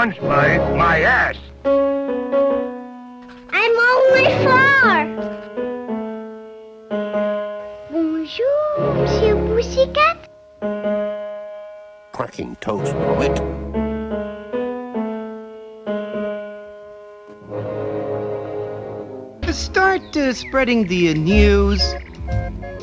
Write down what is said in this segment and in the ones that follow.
once, my ass. I'm only 4. Bonjour, Monsieur Pussycat. Cracking toast, poet. Start spreading the news.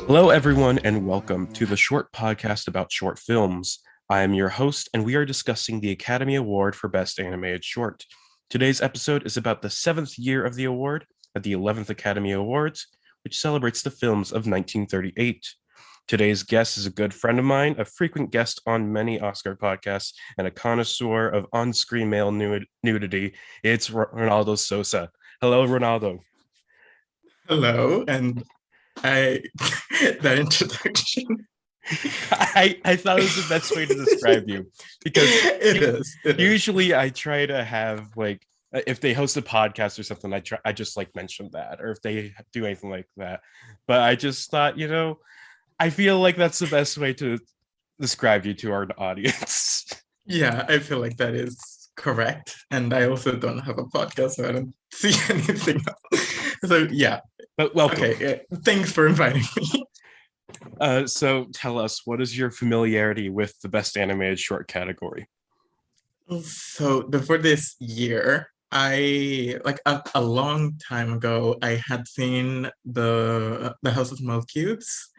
Hello, everyone, and welcome to the Short Podcast about short films. I am your host, and we are discussing the Academy Award for Best Animated Short. Today's episode is about the 7th year of the award at the 11th Academy Awards, which celebrates the films of 1938. Today's guest is a good friend of mine, a frequent guest on many Oscar podcasts, and a connoisseur of on-screen male nudity. It's Ronaldo Sosa. Hello, Ronaldo. Hello, and that introduction. I thought it was the best way to describe you, because it is. Usually I try to have, like, if they host a podcast or something, I just like mention that, or if they do anything like that. But I just thought, I feel like that's the best way to describe you to our audience. Yeah, I feel like that is correct, and I also don't have a podcast, so I don't see anything else. So yeah, but welcome. Okay, thanks for inviting me. So tell us, what is your familiarity with the Best Animated Short category? So before this year, I a long time ago, I had seen the House of Mouse Cubes,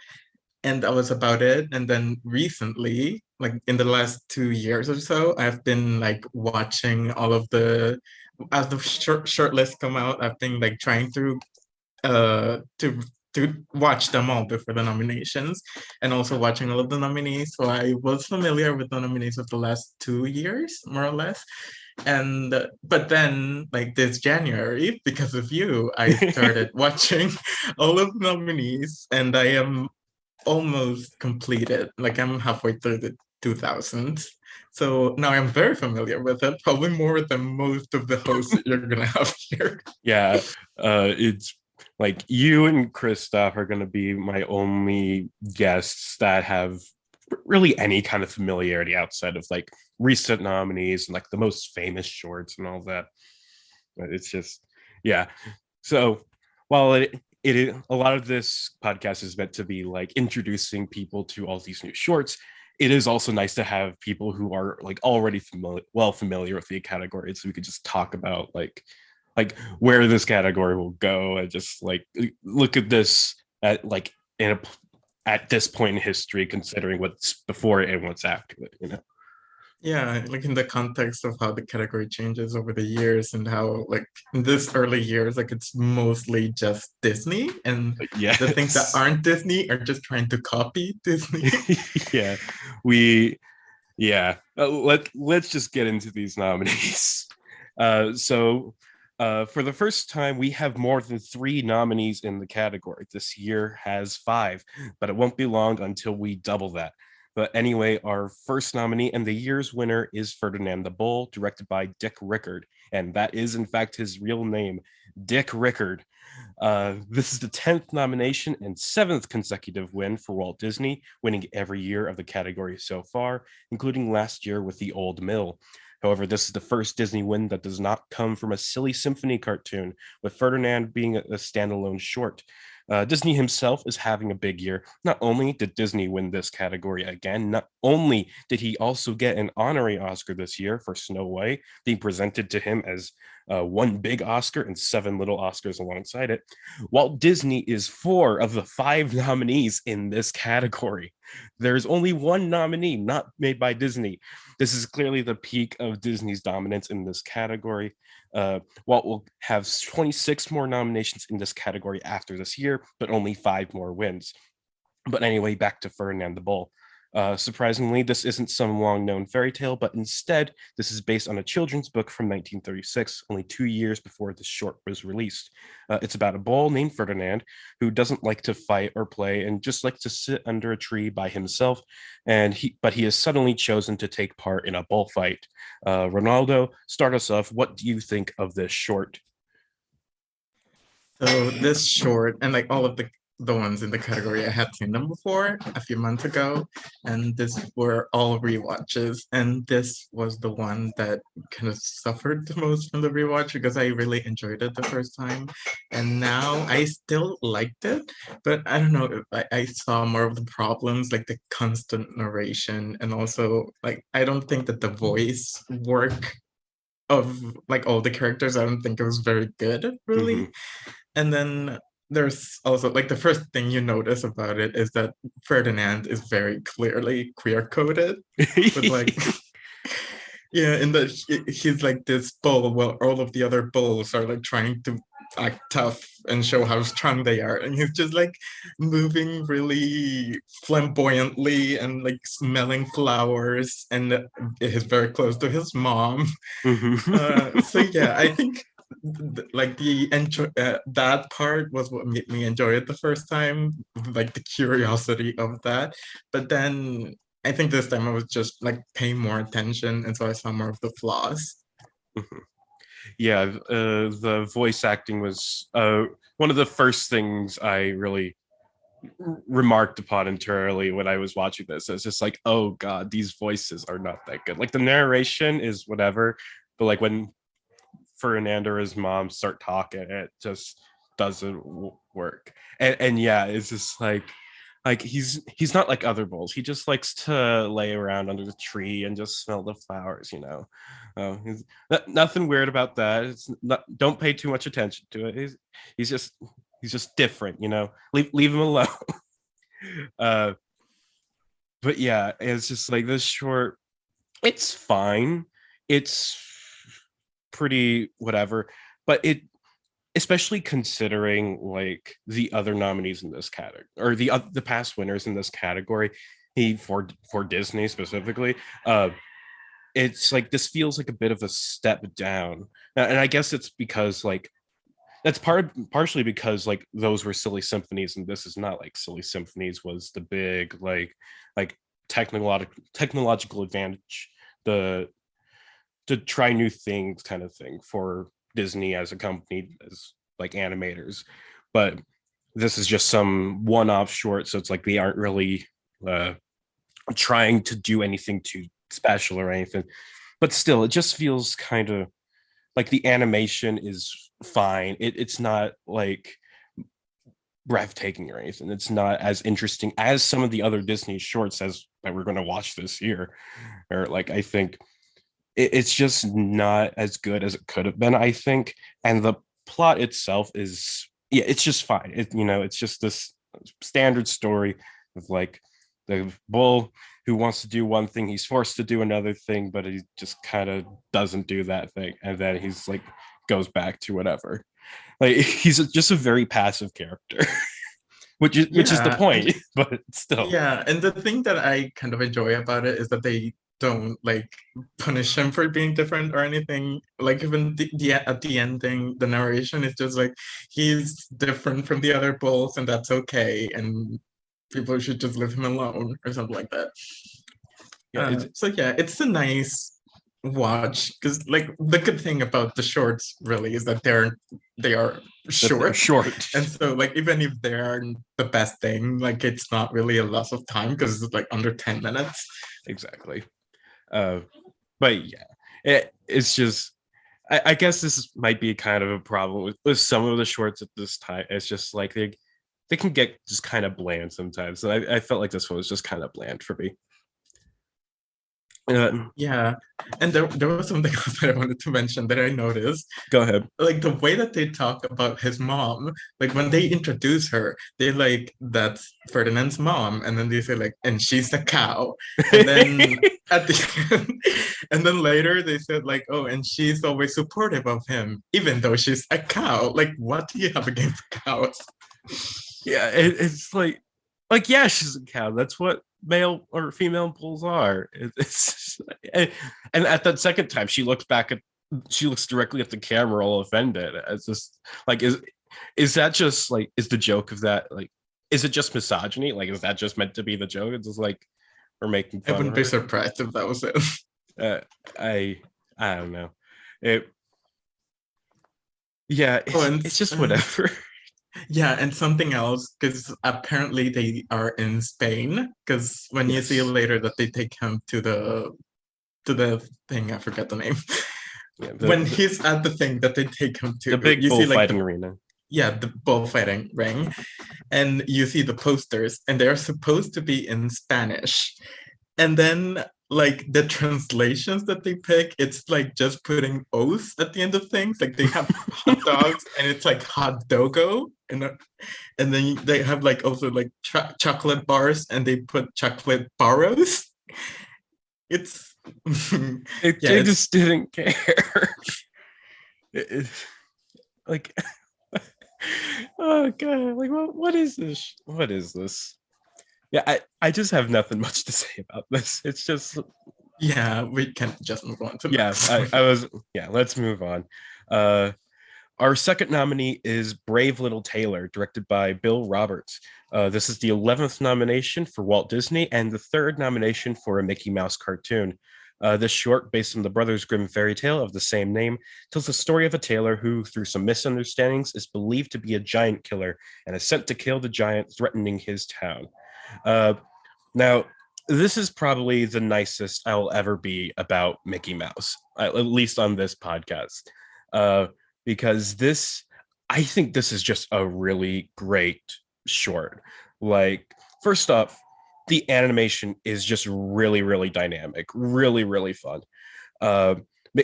and that was about it. And then recently, like in the last 2 years or so, I've been like watching all of as the short list come out. I've been like trying to watch them all before the nominations, and also watching all of the nominees. So I was familiar with the nominees of the last 2 years, more or less. And but then, like this January, because of you, I started watching all of the nominees, and I am almost completed. Like I'm halfway through the 2000s. So now I'm very familiar with it, probably more than most of the hosts that you're gonna have here. Yeah, it's like you and Christoph are gonna be my only guests that have really any kind of familiarity outside of like recent nominees and like the most famous shorts and all that. It's just, yeah. So while it a lot of this podcast is meant to be like introducing people to all these new shorts, it is also nice to have people who are like already familiar with the category, so we could just talk about like where this category will go, and just like look at this at like at this point in history, considering what's before it and what's after it. Yeah, like in the context of how the category changes over the years, and how like in this early years, like it's mostly just Disney, and yes. The things that aren't Disney are just trying to copy Disney. Let's just get into these nominees. For the first time, we have more than 3 nominees in the category. This year has 5, but it won't be long until we double that. But anyway, our first nominee and the year's winner is Ferdinand the Bull, directed by Dick Rickard. And that is, in fact, his real name, Dick Rickard. This is the 10th nomination and 7th consecutive win for Walt Disney, winning every year of the category so far, including last year with The Old Mill. However, this is the first Disney win that does not come from a silly symphony cartoon, with Ferdinand being a standalone short. Disney himself is having a big year. Not only did Disney win this category again, not only did he also get an honorary Oscar this year for Snow White, being presented to him as 1 big Oscar and 7 little Oscars alongside it. Walt Disney is 4 of the 5 nominees in this category. There's only 1 nominee not made by Disney. This is clearly the peak of Disney's dominance in this category. Walt will have 26 more nominations in this category after this year, but only 5 more wins. But anyway, back to Ferdinand the Bull. Surprisingly, this isn't some long-known fairy tale, but instead, this is based on a children's book from 1936, only 2 years before the short was released. It's about a bull named Ferdinand who doesn't like to fight or play and just likes to sit under a tree by himself, but he is suddenly chosen to take part in a bullfight. Ronaldo, start us off. What do you think of this short? So this short, and like all of the ones in the category. I had seen them before a few months ago, and this were all rewatches. And this was the one that kind of suffered the most from the rewatch because I really enjoyed it the first time. And now I still liked it, but I don't know if I saw more of the problems, like the constant narration, and also like I don't think that the voice work of like all the characters, I don't think it was very good, really. Mhm. And then there's also like the first thing you notice about it is that Ferdinand is very clearly queer coded with like yeah, in the he's like this bull while all of the other bulls are like trying to act tough and show how strong they are, and he's just like moving really flamboyantly and like smelling flowers, and he's very close to his mom. Mhm. So yeah, I think like that part was what made me enjoy it the first time, like the curiosity of that. But then I think this time I was just like paying more attention, and so I saw more of the flaws. Mhm. Yeah, the voice acting was one of the first things I really remarked upon entirely when I was watching this. It's just like, oh god, these voices are not that good. Like the narration is whatever, but like when Ferdinand or his mom start talking, it just doesn't work. And yeah, it's just like he's not like other bulls. He just likes to lay around under the tree and just smell the flowers, you know. Nothing weird about that. It's not, don't pay too much attention to it. He's just he's just different, you know. Leave him alone. uh, but yeah, it's just like this short. It's fine. It's pretty whatever, but it especially considering like the other nominees in this category or the past winners in this category, he for Disney specifically, it's like this feels like a bit of a step down. And I guess it's because like that's partially because like those were silly symphonies and this is not. Like silly symphonies was the big like technological advantage, the to try new things kind of thing for Disney as a company, as like animators. But this is just some one-off short, so it's like they aren't really uh, trying to do anything too special or anything. But still, it just feels kind of like the animation is fine. It's not like breathtaking or anything. It's not as interesting as some of the other Disney shorts as that we're going to watch this year. Or like I think it's just not as good as it could have been, I think. And the plot itself is, yeah, it's just fine. It's just this standard story of like the bull who wants to do one thing, he's forced to do another thing, but he just kind of doesn't do that thing. And then he's like goes back to whatever. Like he's just a very passive character, which is the Yeah, point, but still. yeah, and the thing that I kind of enjoy about it is that they don't like punish him for being different or anything. Like even at the ending, the narration is just like he's different from the other bulls, and that's okay, and people should just leave him alone or something like that. Yeah, it's So yeah, it's a nice watch because like the good thing about the shorts really is that they are that they're short, short. and so like even if they aren't the best thing, like it's not really a loss of time because it's like under 10 minutes. Exactly. Uh, but yeah, it's just I guess this might be kind of a problem with some of the shorts at this time. It's just like they can get just kind of bland sometimes. And I felt like this one was just kind of bland for me. Yeah, and there was something else that I wanted to mention that I noticed, Go ahead. like the way that they talk about his mom, like when they introduce her, they like that's Ferdinand's mom, and then they say like, and she's a cow, and then at the end, and then later they said like, oh, and she's always supportive of him, even though she's a cow. Like, what do you have against cows? Yeah, it's like yeah, she's a cow. That's what male or female bulls are. It's and at that second time, she looks directly at the camera, all offended. It's just like is that just like is the joke of that like is it just misogyny? Like is that just meant to be the joke? It's just like we're making I fun wouldn't of be her. surprised if that was it. Uh, I I don't know. It yeah, Oh, and it's just whatever. Yeah, and something else, because apparently they are in Spain. Because when you see Yes. later that they take him to the thing, I forget the name. Yeah, When he's at the thing that they take him the to, big you see like bullfighting arena. the bullfighting ring, and you see the posters, and they're supposed to be in Spanish. And then like the translations that they pick, it's like just putting oaths at the end of things. Like they have hot dogs and it's like hot dogo. And then they have like also like chocolate bars and they put chocolate barros. It's yeah, They it's just didn't care. It- like, oh god, like what is this? What is this? Yeah, I just have nothing much to say about this. It's just yeah, we can just move on to the yeah, next one. I was yeah. Let's move on. Uh, Our second nominee is Brave Little Tailor, directed by Bill Roberts. This is the 11th nomination for Walt Disney and the third nomination for a Mickey Mouse cartoon. This short, based on the Brothers Grimm fairy tale of the same name, tells the story of a tailor who, through some misunderstandings, is believed to be a giant killer and is sent to kill the giant threatening his town. Uh, Now, this is probably the nicest I'll ever be about Mickey Mouse, at least on this podcast. Uh, because I think this is just a really great short. Like, first off, the animation is just really, really dynamic, really, really fun. Uh,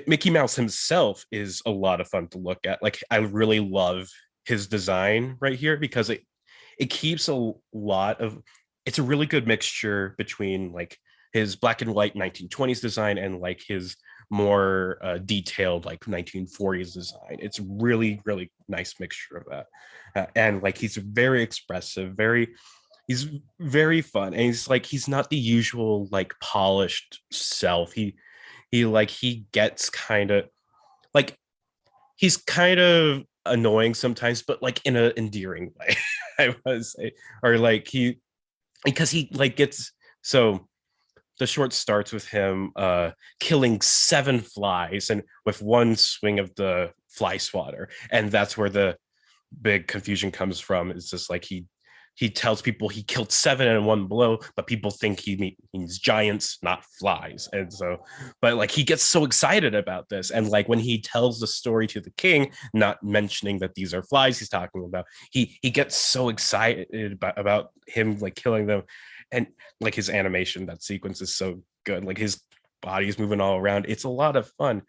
Mickey Mouse himself is a lot of fun to look at. Like, I really love his design right here because it keeps a lot of it's a really good mixture between like his black and white 1920s design and like his more detailed like 1940s design. It's really really nice mixture of that, and like he's very expressive, he's very fun, and he's not the usual like polished self. He gets kind of like he's kind of annoying sometimes, but like in an endearing way. I would say, or like because he like gets so the short starts with him killing 7 flies and with one swing of the fly swatter, and that's where the big confusion comes from. It's just like he tells people he killed 7 in one blow, but people think he means giants, not flies. And so, but like he gets so excited about this, and like when he tells the story to the king, not mentioning that these are flies he's talking about, he gets so excited about him like killing them, and like his animation, that sequence is so good. Like his body's moving all around. It's a lot of fun.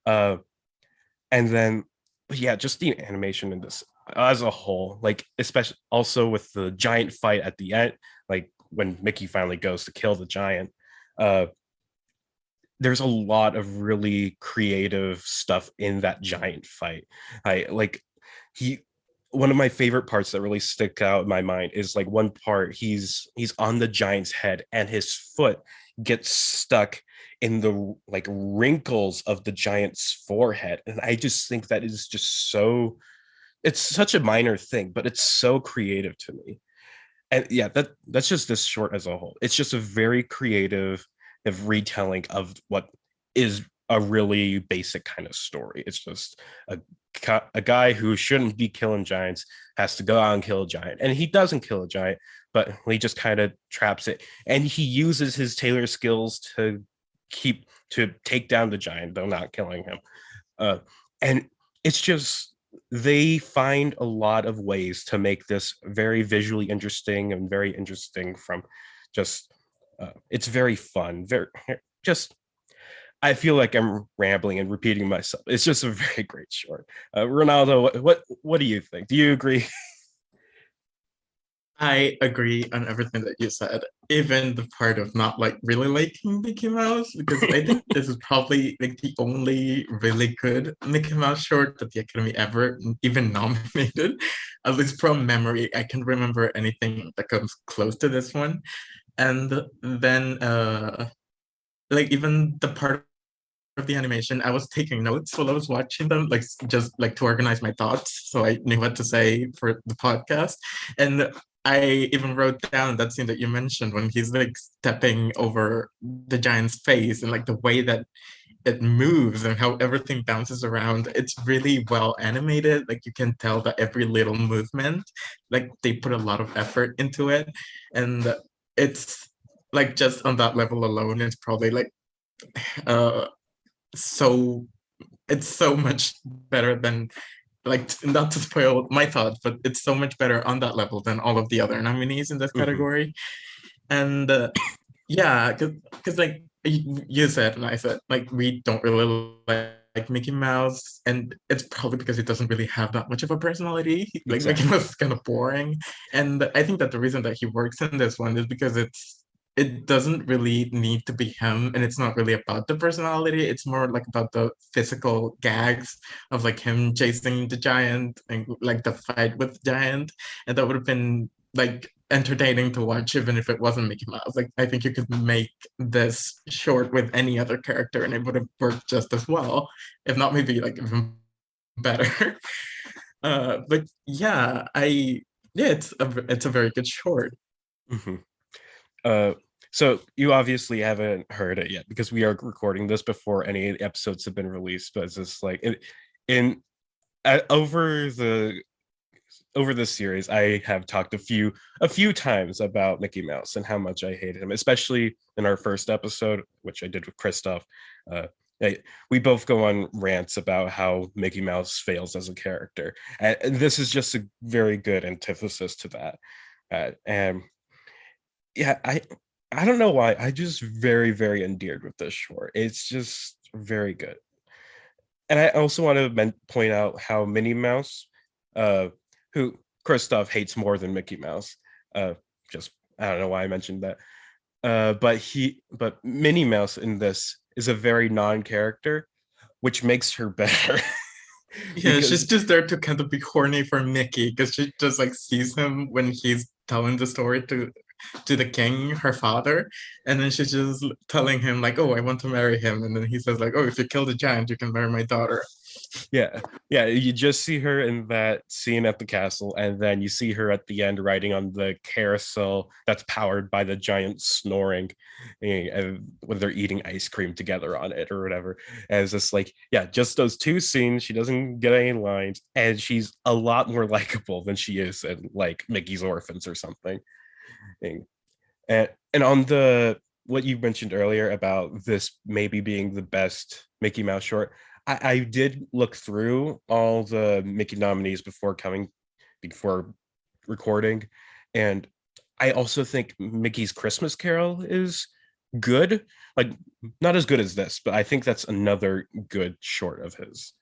Uh, and then yeah, just the animation in this as a whole, like especially also with the giant fight at the end, like when Mickey finally goes to kill the giant. uh there's a lot of really creative stuff in that giant fight. I like he One of my favorite parts that really stick out in my mind is like one part he's on the giant's head and his foot gets stuck in the like wrinkles of the giant's forehead, and I just think that is just so it's such a minor thing, but it's so creative to me. And yeah, that's just this short as a whole. It's just a very creative of retelling of what is a really basic kind of story. It's just a guy who shouldn't be killing giants has to go out and kill a giant, and he doesn't kill a giant, but he just kind of traps it, and he uses his tailor skills to take down the giant, though not killing him. And it's just they find a lot of ways to make this very visually interesting and very interesting from just it's very fun, very just I feel like I'm rambling and repeating myself. It's just a very great short. Ronaldo, what do you think? Do you agree? I agree on everything that you said, even the part of not like really liking Mickey Mouse, because I think this is probably like the only really good Mickey Mouse short that the Academy ever even nominated. At least from memory, I can remember anything that comes close to this one. And then like even the part of the animation, I was taking notes while I was watching them, like just like to organize my thoughts so I knew what to say for the podcast. And I even wrote down that scene that you mentioned when he's like stepping over the giant's face and like the way that it moves and how everything bounces around. It's really well animated. Like you can tell that every little movement, like they put a lot of effort into it. And it's like just on that level alone, it's probably like uh so it's so much better than, like, not to spoil my thoughts, but it's so much better on that level than all of the other nominees in this Mhm. category. And yeah, because like you said and I said, like we don't really like Mickey Mouse, and it's probably because he doesn't really have that much of a personality. Like Mickey Exactly. Mouse is kind of boring, and I think that the reason that he works in this one is because it doesn't really need to be him, and it's not really about the personality. It's more like about the physical gags of like him chasing the giant and like the fight with the giant, and that would have been like entertaining to watch even if it wasn't Mickey Mouse. Like I think you could make this short with any other character and it would have worked just as well, if not maybe like even better. But yeah, yeah, it's a very good short. Mhm. Uh, so you obviously haven't heard it yet because we are recording this before any episodes have been released. But it's just like in over the series, I have talked a few times about Mickey Mouse and how much I hate him, especially in our first episode, which I did with Christoph. Uh, I- we both go on rants about how Mickey Mouse fails as a character, and this is just a very good antithesis to that. And yeah, I don't know why. I just very, very endeared with this short. It's just very good. And I also want to point out how Minnie Mouse, uh, who Kristoff hates more than Mickey Mouse, uh, just I don't know why I mentioned that. But Minnie Mouse in this is a very non-character, which makes her better Yeah, she's because just there to kind of be horny for Mickey because she just like sees him when he's telling the story to the king, her father, and then she's just telling him like, "Oh, I want to marry him," and then he says like, "Oh, if you kill the giant, you can marry my daughter." yeah, yeah, you just see her in that scene at the castle, and then you see her at the end riding on the carousel that's powered by the giant snoring, when they're eating ice cream together on it or whatever. And it's just like, yeah, just those two scenes. She doesn't get any lines, and she's a lot more likable than she is in like Mickey's Orphans or something. And on the what you mentioned earlier about this maybe being the best Mickey Mouse short, I did look through all the Mickey nominees before recording, and I also think Mickey's Christmas Carol is good. Like not as good as this, but I think that's another good short of his.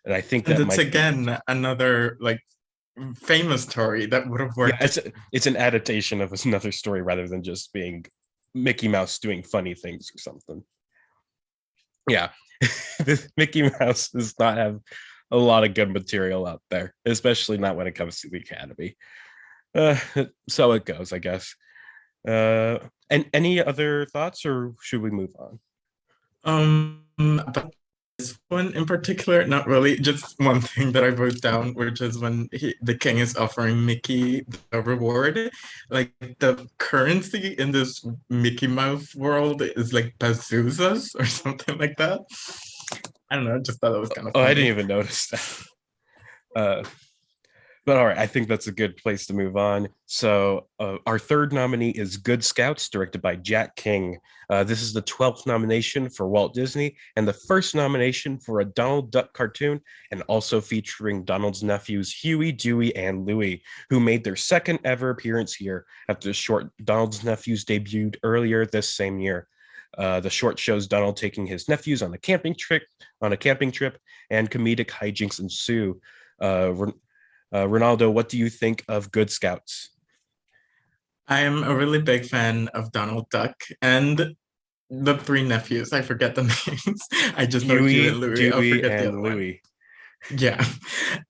And I think And that it's might be again another like famous story that would have yeah, worked. it's an adaptation of another story rather than just being Mickey Mouse doing funny things or something. Yeah, this Mickey Mouse does not have a lot of good material out there, especially not when it comes to the Academy. Uh, so it goes, I guess. And any other thoughts, or should we move on? But this one in particular, not really. Just one thing that I wrote down, which is when the king is offering Mickey the reward. Like the currency in this Mickey Mouse world is like bazookas or something like that. I don't know. I just thought it was kind of Oh, I didn't funny. even notice that. Uh, But all right, I think that's a good place to move on. So, our third nominee is Good Scouts, directed by Jack King. This is the 12th nomination for Walt Disney and the first nomination for a Donald Duck cartoon, and also featuring Donald's nephews Huey, Dewey, and Louie, who made their second ever appearance here after the short Donald's nephews debuted earlier this same year. The short shows Donald taking his nephews on a camping trip, and comedic hijinks ensue. Uh, Ronaldo, what do you think of Good Scouts? I am a really big fan of Donald Duck and the three nephews. I forget the names. I just know Hugh and Huey, Louis. I'll Dewey, forget the and other one. Louie. Yeah,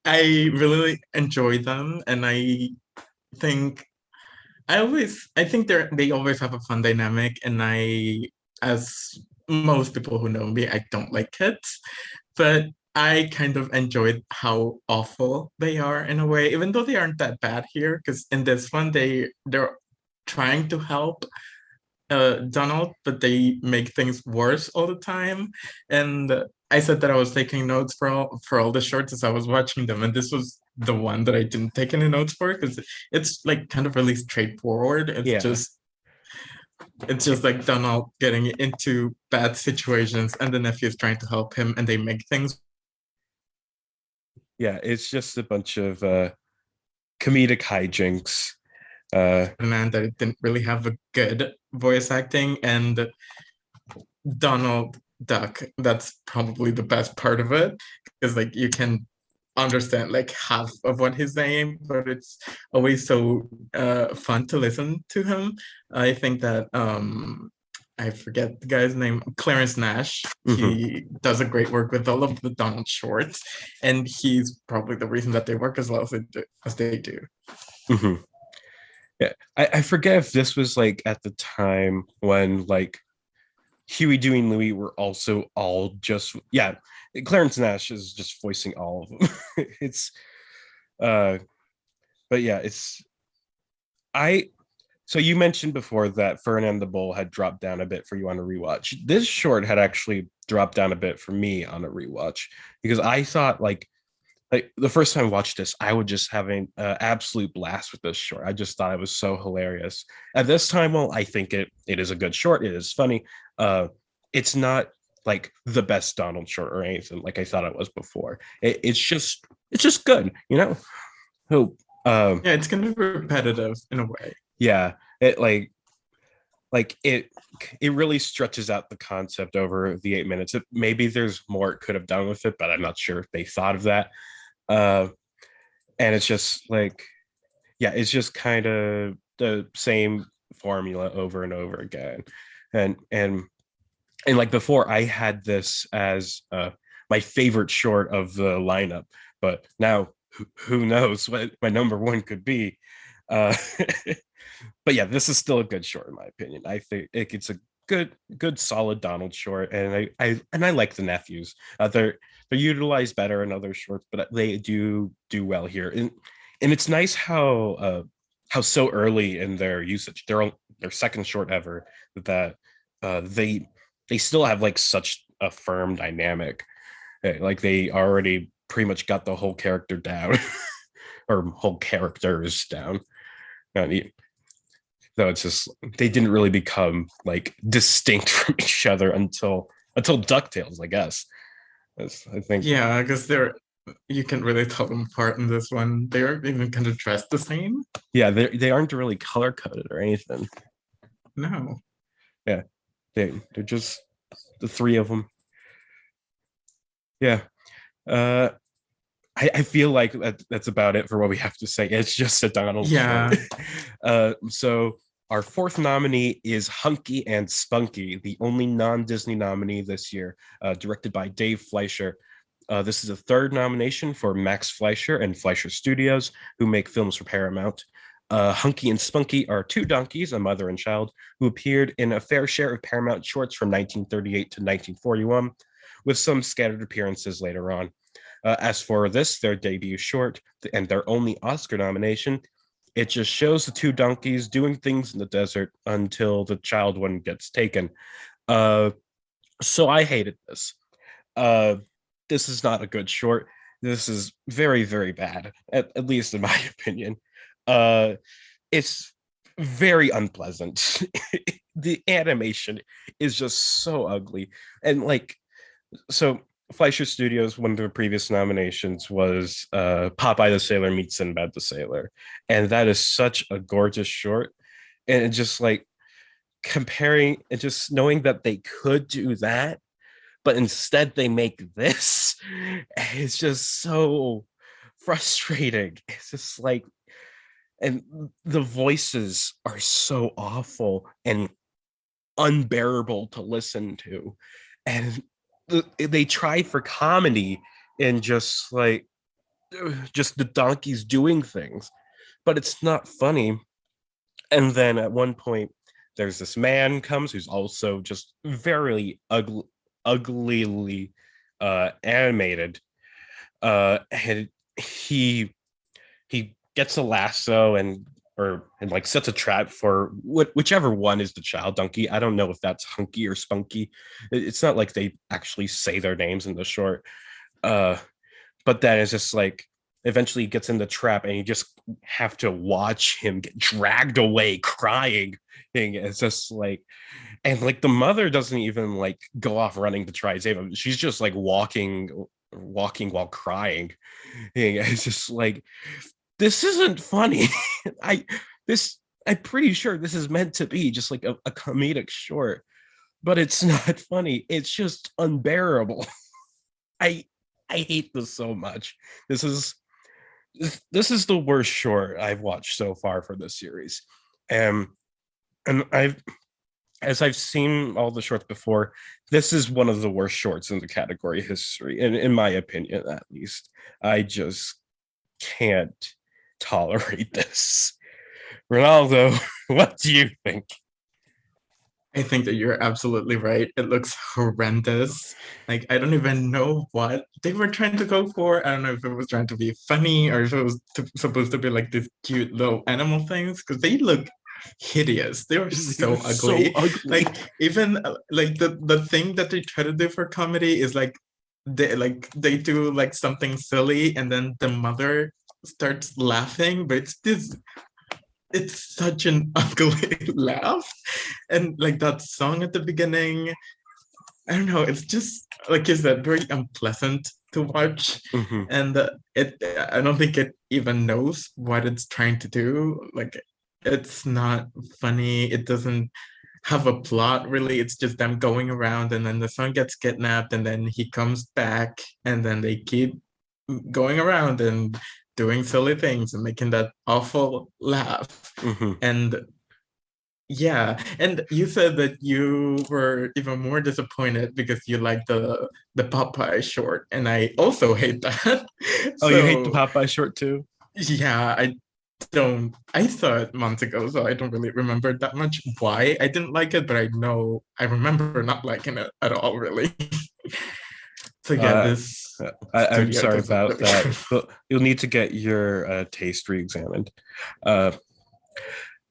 I really enjoy them, and think I think they always have a fun dynamic, and as most people who know me, I don't like kids, but I kind of enjoyed how awful they are in a way, even though they aren't that bad here, because in this one they're trying to help, Donald, but they make things worse all the time. And I said that I was taking notes for all the shorts as I was watching them, and this was the one that I didn't take any notes for because it's like kind of really straightforward. Yeah. It's just like Donald getting into bad situations, and the nephew is trying to help him, and they make things. Yeah, it's just a bunch of comedic hijinks. And that it didn't really have a good voice acting, and Donald Duck, that's probably the best part of it because like you can understand like half of what he's saying, but it's always so fun to listen to him. I think that I forget the guy's name, Clarence Nash. Mhm. He does a great work with all of the Donald shorts, and he's probably the reason that they work as well as they do. Mhm. Yeah, I forget if this was like at the time when like Huey, Dewey, and Louie were also all just yeah. Clarence Nash is just voicing all of them. It's uh, but yeah, it's I. So you mentioned before that Ferdinand the Bull had dropped down a bit for you on a rewatch. This short had actually dropped down a bit for me on a rewatch because I thought like the first time I watched this, I was just having an absolute blast with this short. I just thought it was so hilarious. At this time, well, I think it is a good short. It is funny. It's not like the best Donald short or anything like I thought it was before. It's just good, you know. So Yeah, it's kind of repetitive in a way. yeah, it like it really stretches out the concept over the 8 minutes. Maybe there's more it could have done with it, but I'm not sure if they thought of that. Uh, and it's just like yeah, it's just kind of the same formula over and over again. And like before I had this as my favorite short of the lineup, but now who knows what my number one could be. uh but yeah, this is still a good short in my opinion. I think it's a good solid Donald short, and I like the nephews. They're utilized better in other shorts, but they do well here. And it's nice how so early in their usage, their second short ever, that they still have like such a firm dynamic. Like they already pretty much got the whole character down or whole characters down. So it's just they didn't really become like distinct from each other until DuckTales, I guess. I think Yeah, because they're you can really tell them apart in this one. They are even kind of dressed the same. yeah, they aren't really color coded or anything. No. Yeah, they're just the three of them. Yeah. Uh, I feel like that's about it for what we have to say. It's just a Donald Yeah. short. So our fourth nominee is Hunky and Spunky, the only non-Disney nominee this year, directed by Dave Fleischer. This is a third nomination for Max Fleischer and Fleischer Studios, who make films for Paramount. Hunky and Spunky are two donkeys, a mother and child, who appeared in a fair share of Paramount shorts from 1938 to 1941, with some scattered appearances later on. As for this, their debut short and their only Oscar nomination, it just shows the two donkeys doing things in the desert until the child one gets taken. Uh, so I hated this. Uh, this is not a good short. This is very, very bad, at least in my opinion. Uh, it's very unpleasant. The animation is just so ugly. And like, so Fleischer Studios, one of their previous nominations was Popeye the Sailor meets Sinbad the Sailor. And that is such a gorgeous short. And it just like comparing and just knowing that they could do that, but instead they make this, it's just so frustrating. It's just like, and the voices are so awful and unbearable to listen to. And they try for comedy and just the donkeys doing things, but it's not funny. And then at one point there's this man comes who's also just very uglily animated, and he gets a lasso and and like sets a trap for whichever one is the child donkey. I don't know if that's Hunky or Spunky. It's not like they actually say their names in the short. But then it's just like eventually he gets in the trap and you just have to watch him get dragged away crying. It's just like, and like the mother doesn't even like go off running to try and save him. She's just like walking while crying. It's just like, this isn't funny. I I'm pretty sure this is meant to be just like a comedic short, but it's not funny. It's just unbearable. I I hate this so much. This is the worst short I've watched so far for this series. And I've seen all the shorts before, this is one of the worst shorts in the category history, in my opinion, at least. I just can't tolerate this. Ronaldo, what do you think? I think that you're absolutely right. It looks horrendous. Like, I don't even know what they were trying to go for. I don't know if it was trying to be funny or if it was supposed to be like these cute little animal things, because they look hideous. They were so ugly. Like, even like the thing that they try to do for comedy is like they do like something silly and then the mother starts laughing, but it's such an ugly laugh. And like that song at the beginning, I don't know, it's just like you said, very unpleasant to watch. Mhm. And I don't think it even knows what it's trying to do. Like, it's not funny. It doesn't have a plot really. It's just them going around and then the son gets kidnapped and then he comes back and then they keep going around and doing silly things and making that awful laugh. Mhm. And yeah, and you said that you were even more disappointed because you like the Popeye short, and I also hate that. Oh, you hate the So Popeye short too? yeah, I saw it months ago, so I don't really remember that much why I didn't like it, but I remember not liking it at all, really. So yeah, Uh, this I'm studio sorry doesn't about really that. But you'll need to get your taste re-examined. Uh,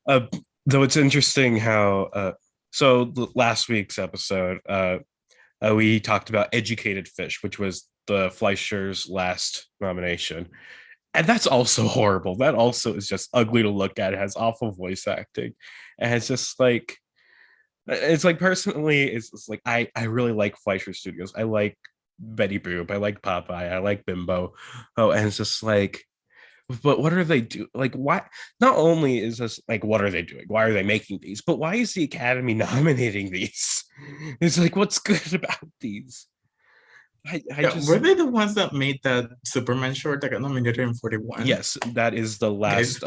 uh, though it's interesting how last week's episode, we talked about Educated Fish, which was the Fleischer's last nomination. And that's also horrible. That also is just ugly to look at. It has awful voice acting. And it's like personally, it's like I really like Fleischer Studios. I like Betty Boop. I like Popeye. I like Bimbo. Oh, and it's just like, but what are they do? Like, why? Not only is this like, what are they doing? Why are they making these? But why is the Academy nominating these? It's like, what's good about these? I Yeah, were just they the ones that made that Superman short that got nominated in 41? Yes, that is the Okay, last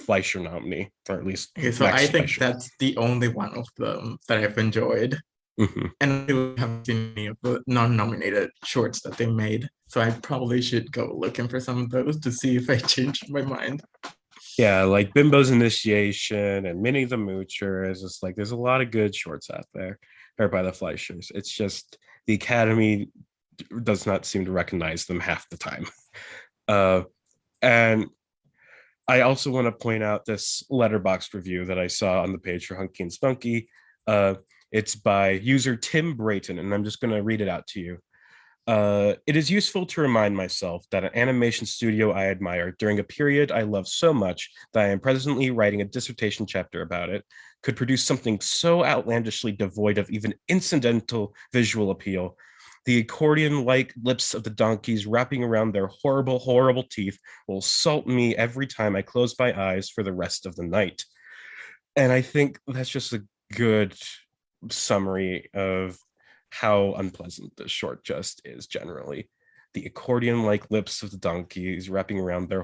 Fleischer nominee, or at least okay, so I Max think Fleischer. that's the only one of them that I've enjoyed. Mhm. And I really haven't seen any of the non-nominated shorts that they made. So I probably should go looking for some of those to see if I changed my mind. Yeah, like Bimbo's Initiation and Minnie the Moocher is just like there's a lot of good shorts out there, or by the Fleischers. It's just the Academy does not seem to recognize them half the time. Uh, and I also want to point out this letterboxd review that I saw on the page for Hunky and Spunky. It's by user Tim Brayton, and I'm just going to read it out to you. It is useful to remind myself that an animation studio I admire during a period I love so much that I am presently writing a dissertation chapter about it could produce something so outlandishly devoid of even incidental visual appeal. The accordion-like lips of the donkeys wrapping around their horrible, horrible teeth will assault me every time I close my eyes for the rest of the night. And I think that's just a good summary of how unpleasant this short just is generally. The accordion-like lips of the donkeys wrapping around their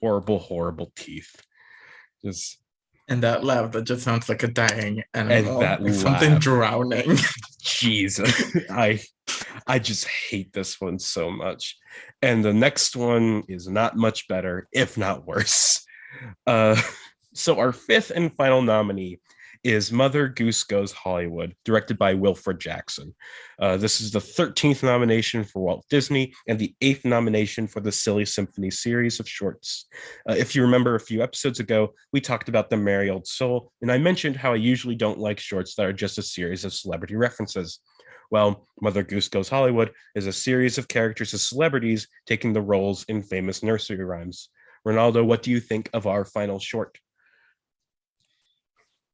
horrible, horrible teeth. Just And that laugh that just sounds like a dying and animal, that like something laugh. drowning. Jesus, I just hate this one so much. And the next one is not much better, if not worse. Uh, so our fifth and final nominee is Mother Goose Goes Hollywood, directed by Wilfred Jackson. This is the 13th nomination for Walt Disney and the 8th nomination for the Silly Symphony series of shorts. If you remember a few episodes ago, we talked about The Merry Old Soul, and I mentioned how I usually don't like shorts that are just a series of celebrity references. Well, Mother Goose Goes Hollywood is a series of characters as celebrities taking the roles in famous nursery rhymes. Ronaldo, what do you think of our final short?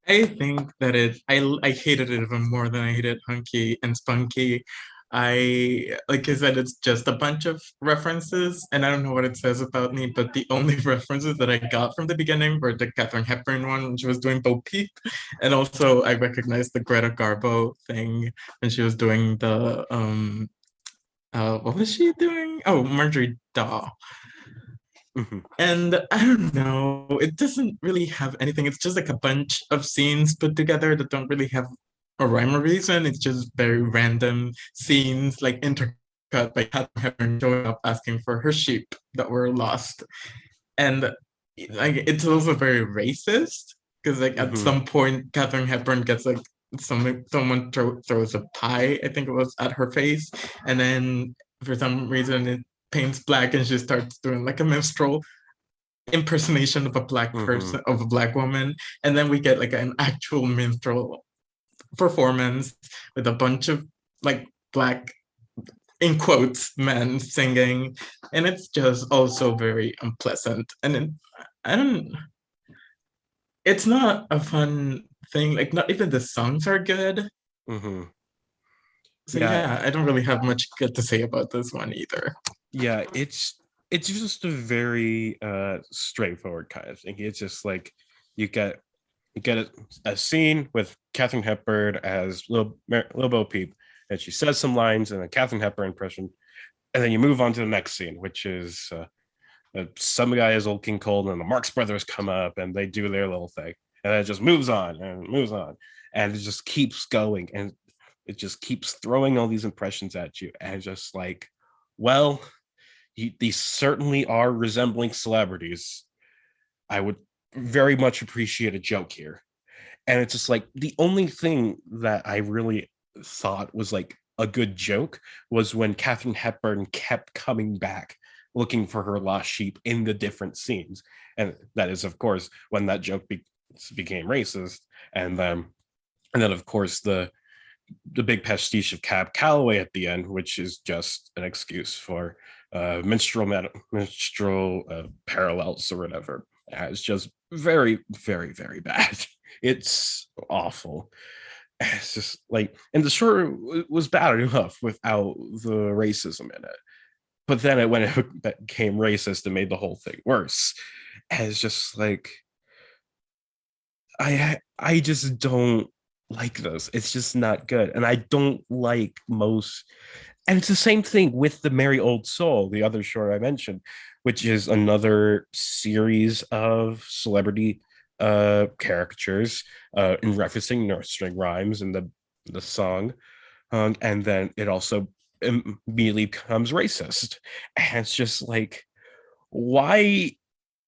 I think that I hated it even more than I hated Hunky and Spunky. Like I said, it's just a bunch of references, and I don't know what it says about me, but the only references that I got from the beginning were the Katharine Hepburn one when she was doing Bo Peep, and also I recognized the Greta Garbo thing when she was doing the what was she doing? Oh, Marjorie Daw. Mhm. And I don't know, it doesn't really have anything. It's just like a bunch of scenes put together that don't really have a rhyme or reason. It's just very random scenes, like intercut by Katharine Hepburn showing up asking for her sheep that were lost. And like it's also very racist because like at Mhm. some point Katharine Hepburn gets like someone throws a pie, I think it was, at her face, and then for some reason it paints black and she starts doing like a minstrel impersonation of a black Mhm. person, of a black woman, and then we get like an actual minstrel performance with a bunch of like black, in quotes, men singing, and it's just also very unpleasant. And I don't, it's not a fun thing. Like not even the songs are good. Mhm. So Yeah, yeah, I don't really have much good to say about this one either. yeah, it's just a very straightforward kind of thing. It's just like you get you get a scene with Katharine Hepburn as Little Bo Peep, and she says some lines in a Katharine Hepburn impression, and then you move on to the next scene, which is some guy is old King Cole, and the Marx Brothers come up and they do their little thing, and then it just moves on and moves on, and it just keeps going, and it just keeps throwing all these impressions at you, and just like, well, these certainly are resembling celebrities. I would very much appreciate a joke here. And it's just like the only thing that I really thought was like a good joke was when Katharine Hepburn kept coming back looking for her lost sheep in the different scenes. And that is, of course, when that joke became racist. And then of course the big pastiche of Cab Calloway at the end, which is just an excuse for minstrel parallels or whatever. It's just very, very, very bad. It's awful. It's just like, and the short was bad enough without the racism in it. But then when it became racist, it made the whole thing worse. And it's just like, I just don't like this. It's just not good. And I don't like most, and it's the same thing with The Merry Old Soul, the other short I mentioned, which is another series of celebrity caricatures in referencing nursery rhymes in the song. And then it also immediately becomes racist. And it's just like, why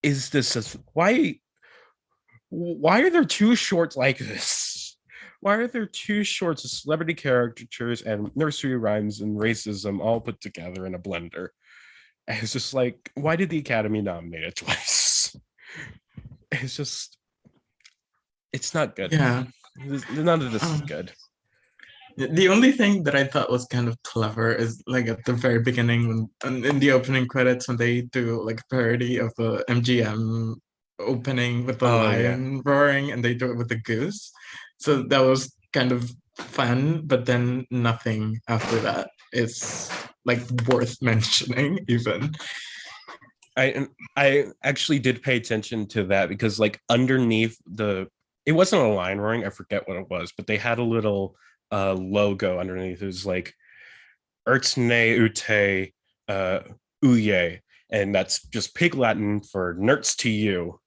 is this why are there two shorts like this? Why are there two shorts of celebrity caricatures and nursery rhymes and racism all put together in a blender? And it's just like, why did the Academy nominate it twice? It's just, it's not good. Yeah. None of this is Um, good. the only thing that I thought was kind of clever is like at the very beginning when in the opening credits when they do like a parody of the MGM opening with the Oh yeah. lion roaring and they do it with the goose. So that was kind of fun, but then nothing after that is like worth mentioning even. I actually did pay attention to that because like underneath it wasn't a line roaring, I forget what it was, but they had a little logo underneath. It was like Ertsne Ute Uye, and that's just pig Latin for nerds to you.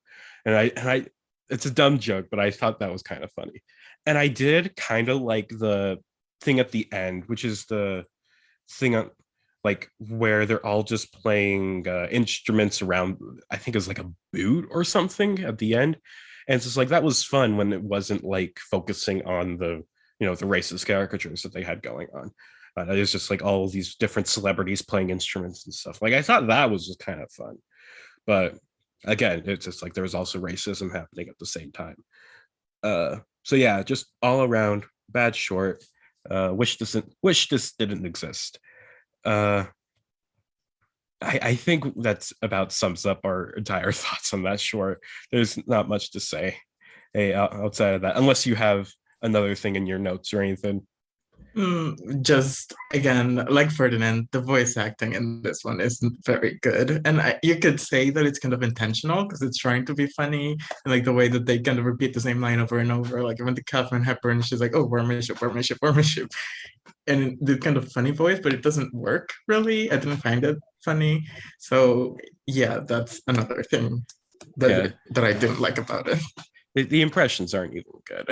And I it's a dumb joke, but I thought that was kind of funny. And I did kind of like the thing at the end, which is the thing on like where they're all just playing instruments around, I think it was like a boot or something at the end. And it's just like that was fun when it wasn't like focusing on the the racist caricatures that they had going on. It was just like all of these different celebrities playing instruments and stuff. Like I thought that was just kind of fun, but again, it's just like there was also racism happening at the same time. So yeah, just all around bad short. Wish this didn't exist. I think that's about sums up our entire thoughts on that short. There's not much to say, outside of that, unless you have another thing in your notes or anything. Just again, like Ferdinand, the voice acting in this one isn't very good, and you could say that it's kind of intentional because it's trying to be funny, and like the way that they kind of repeat the same line over and over. Like even the Katharine Hepburn, she's like, "Oh, where my ship, where my ship, where my ship," and the kind of funny voice, but it doesn't work really. I didn't find it funny, so yeah, that's another thing that I didn't like about it. The impressions aren't even good.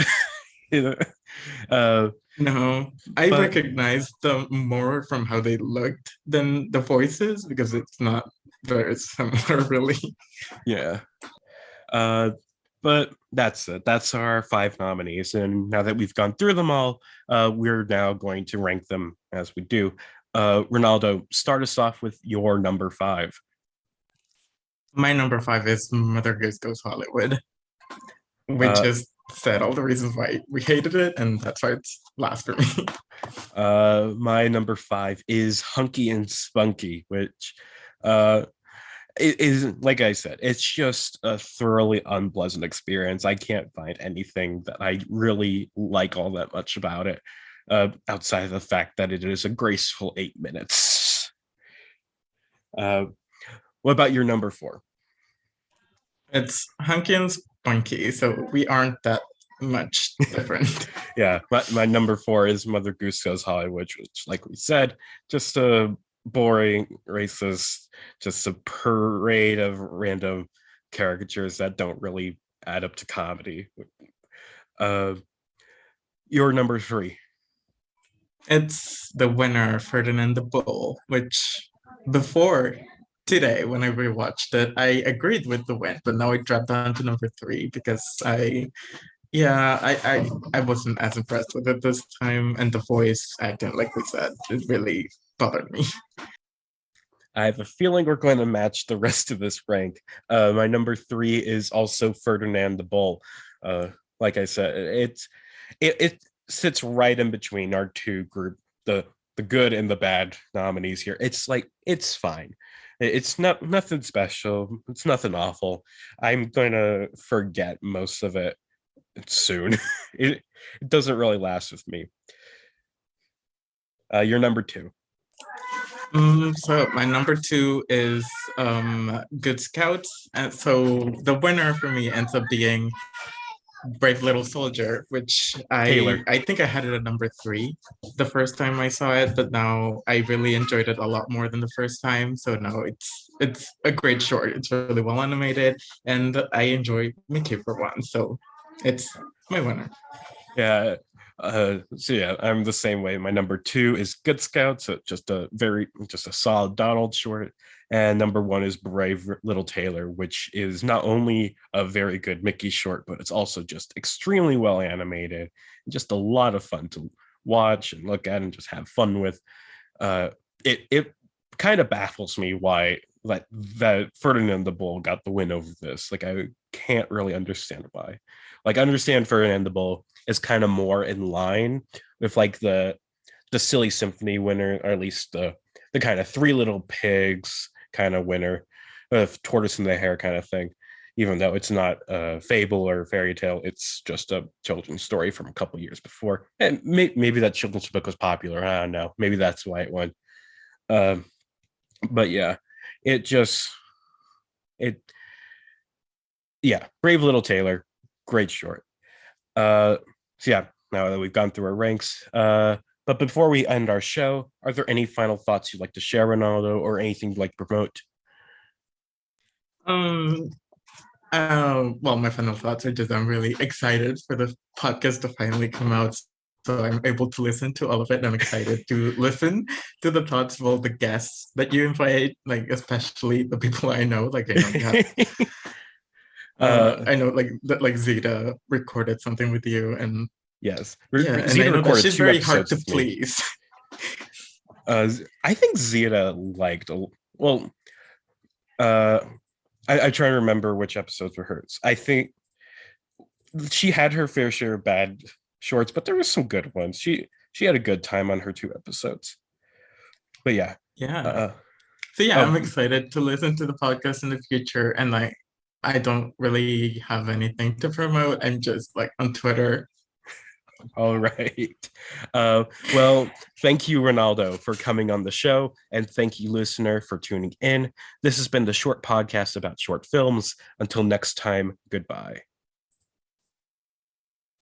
uh, No, I recognize them more from how they looked than the voices because it's not very similar, really. Yeah. But that's it. That's our 5 nominees. And now that we've gone through them all, we're now going to rank them as we do. Ronaldo, start us off with your number 5. My number 5 is Mother Goose Goes Hollywood. We just said all the reasons why we hated it, and that's why it's last for me. My number 5 is Hunky and Spunky, which it is, like I said, it's just a thoroughly unpleasant experience. I can't find anything that I really like all that much about it, outside of the fact that it is a graceful 8 minutes. What about your number 4? It's Hunky and Spunky, so we aren't that much different. Yeah, my number 4 is Mother Goose Goes Hollywood, which, like we said, just a boring, racist, just a parade of random caricatures that don't really add up to comedy. Your number 3. It's the winner, Ferdinand the Bull, which before today, when I rewatched it, I agreed with the win, but now it dropped down to number 3 because I wasn't as impressed with it this time, and the voice acting, like we said, it really bothered me. I have a feeling we're going to match the rest of this rank. My number 3 is also Ferdinand the Bull. Like I said, it sits right in between our two group, the good and the bad nominees here. It's like it's fine. It's nothing special. It's nothing awful. I'm going to forget most of it soon. it doesn't really last with me. Your number 2. So my number 2 is Good Scouts. And so the winner for me ends up being Brave Little Soldier, which I think I had it at number 3 the first time I saw it, but now I really enjoyed it a lot more than the first time. So now it's a great short. It's really well animated, and I enjoy Mickey for one. So it's my winner. Yeah. So yeah, I'm the same way. My number 2 is Good Scouts, so just a solid Donald short, and number 1 is Brave Little Tailor, which is not only a very good Mickey short, but it's also just extremely well animated, just a lot of fun to watch and look at and just have fun with. It kind of baffles me why that Ferdinand the Bull got the win over this. Like I can't really understand why. Like I understand Ferdinand the Bull is kind of more in line with like the Silly Symphony winner, or at least the kind of Three Little Pigs kind of winner, of Tortoise in the Hare kind of thing. Even though it's not a fable or fairy tale, it's just a children's story from a couple years before. And maybe that children's book was popular. I don't know. Maybe that's why it won. But yeah, Brave Little Tailor, great short. So yeah, now that we've gone through our ranks, but before we end our show, are there any final thoughts you'd like to share, Ronaldo, or anything you'd like to promote? Well, my final thoughts are just I'm really excited for the podcast to finally come out, so I'm able to listen to all of it. I'm excited to listen to the thoughts of all the guests that you invite, like especially the people I know, like I know you have I know like that like Zeta recorded something with you, and Yes. yeah, and I Zeta know that recorded she's 2 very hard episodes to with me. please. I think Zeta liked well. I try to remember which episodes were hers. I think she had her fair share of bad shorts, but there were some good ones. She had a good time on her 2 episodes. But yeah. Yeah. Uh, So yeah, I'm oh, excited to listen to the podcast in the future. And like I don't really have anything to promote. I'm just like on Twitter. all right. Well, thank you, Ronaldo, for coming on the show. And thank you, listener, for tuning in. This has been the short podcast about short films. Until next time, goodbye.